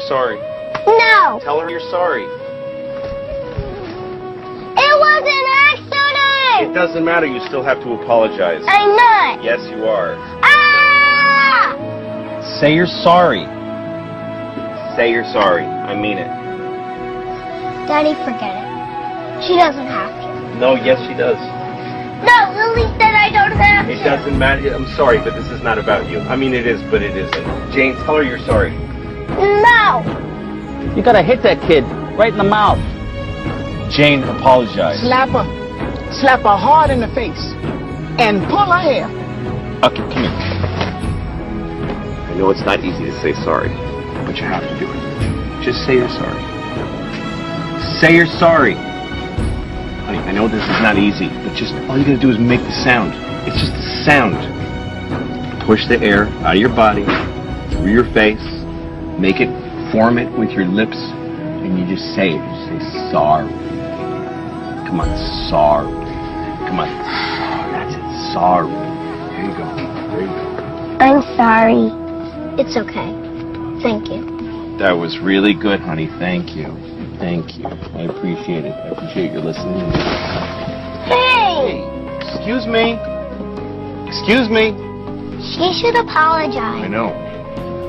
you're sorry. No. Tell her you're sorry. It was an accident. It doesn't matter. You still have to apologize. I'm not. Yes, you are. Ah! Say you're sorry. Say you're sorry. I mean it. Daddy, forget it. She doesn't have to. No, yes, she does. No, Lily said I don't have to. It doesn't matter. I'm sorry, but this is not about you. I mean, it is, but it isn't. Jane, tell her you're sorry. No. You gotta hit that kid right in the mouth. Jane, apologize. Slap her. Slap her hard in the face. And pull her hair. Okay, come here. I know it's not easy to say sorry, but you have to do it. Just say you're sorry. Say you're sorry. Honey, I know this is not easy, but just all you gotta do is make the sound. It's just a sound. Push the air out of your body, through your face, make it, form it with your lips, and you just say it. You say sorry. Come on, sorry. Come on, that's it, sorry. There you go. There you go. I'm sorry. It's okay. Thank you. That was really good, honey. Thank you. Thank you. I appreciate it. I appreciate your listening. Hey! Excuse me. Excuse me. She should apologize. I know.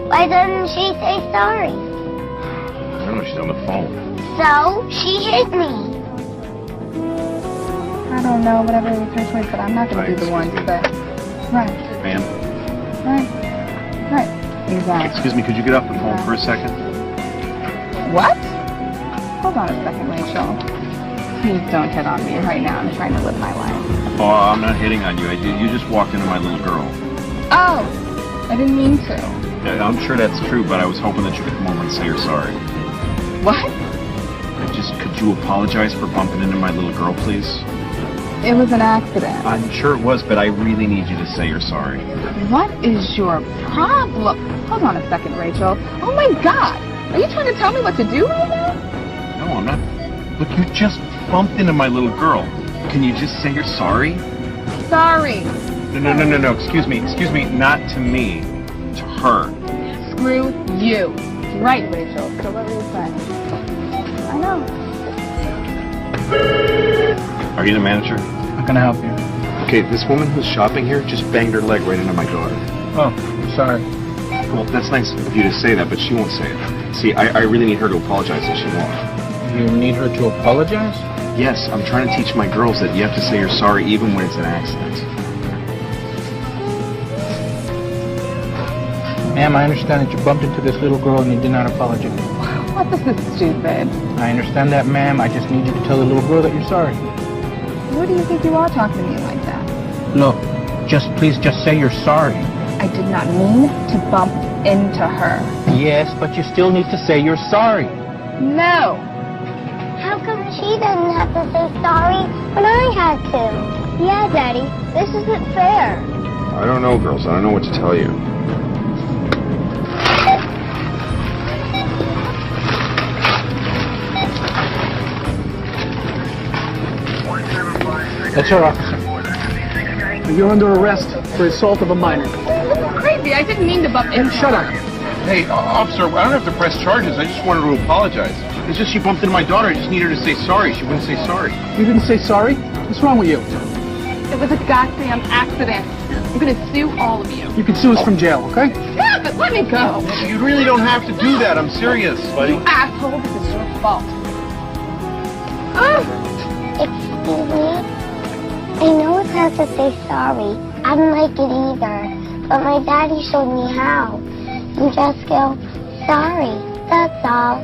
Why doesn't she say sorry? I don't know. She's on the phone. So, she hit me. I don't know, whatever your choice, but I'm not going to be the one to say. Right. Ma'am. Right. Exactly. Excuse me. Could you get off the phone for a second? What? Hold on a second, Rachel. Please don't hit on me right now. I'm trying to live my life. Oh, I'm not hitting on you. You just walked into my little girl. Oh, I didn't mean to. Yeah, I'm sure that's true, but I was hoping that you could come over and say you're sorry. What? Could you apologize for bumping into my little girl, please? It was an accident. I'm sure it was, but I really need you to say you're sorry. What is your problem? Hold on a second, Rachel. Oh my God. Are you trying to tell me what to do right now? No, I'm not. Look, you just bumped into my little girl. Can you just say you're sorry? Sorry. No. Excuse me. Not to me. To her. Screw you. Right, Rachel. So what were you saying? I know. Are you the manager? How can I help you? Okay, this woman who's shopping here just banged her leg right into my daughter. Oh, I'm sorry. Well, that's nice of you to say that, but she won't say it. See, I really need her to apologize, and she won't. You need her to apologize? Yes, I'm trying to teach my girls that you have to say you're sorry even when it's an accident. Ma'am, I understand that you bumped into this little girl and you did not apologize. What? This is stupid. I understand that, ma'am. I just need you to tell the little girl that you're sorry. What do you think you are talking to me like that? Look, please just say you're sorry. I did not mean to bump into her. Yes, but you still need to say you're sorry. No. How come she doesn't have to say sorry when I had to? Yeah, Daddy, this isn't fair. I don't know, girls. I don't know what to tell you. That's her, officer. You're under arrest for assault of a minor. This is crazy. I didn't mean to bump into her. Shut up. Hey, officer, I don't have to press charges. I just wanted to apologize. It's just she bumped into my daughter. I just need her to say sorry. She wouldn't say sorry. You didn't say sorry? What's wrong with you? It was a goddamn accident. I'm going to sue all of you. You can sue us from jail, okay? Stop it. Let me go. You really don't have to do that. I'm serious, buddy. You asshole. This is your fault. Excuse me? I know it's hard to say sorry. I don't like it either. But my daddy showed me how. You just go, sorry. That's all.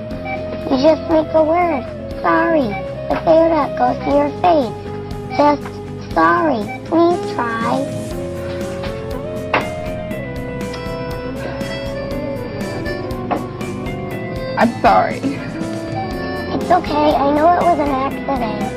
You just make a word. Sorry. The air that goes to your face. Just sorry. Please try. I'm sorry. It's okay. I know it was an accident.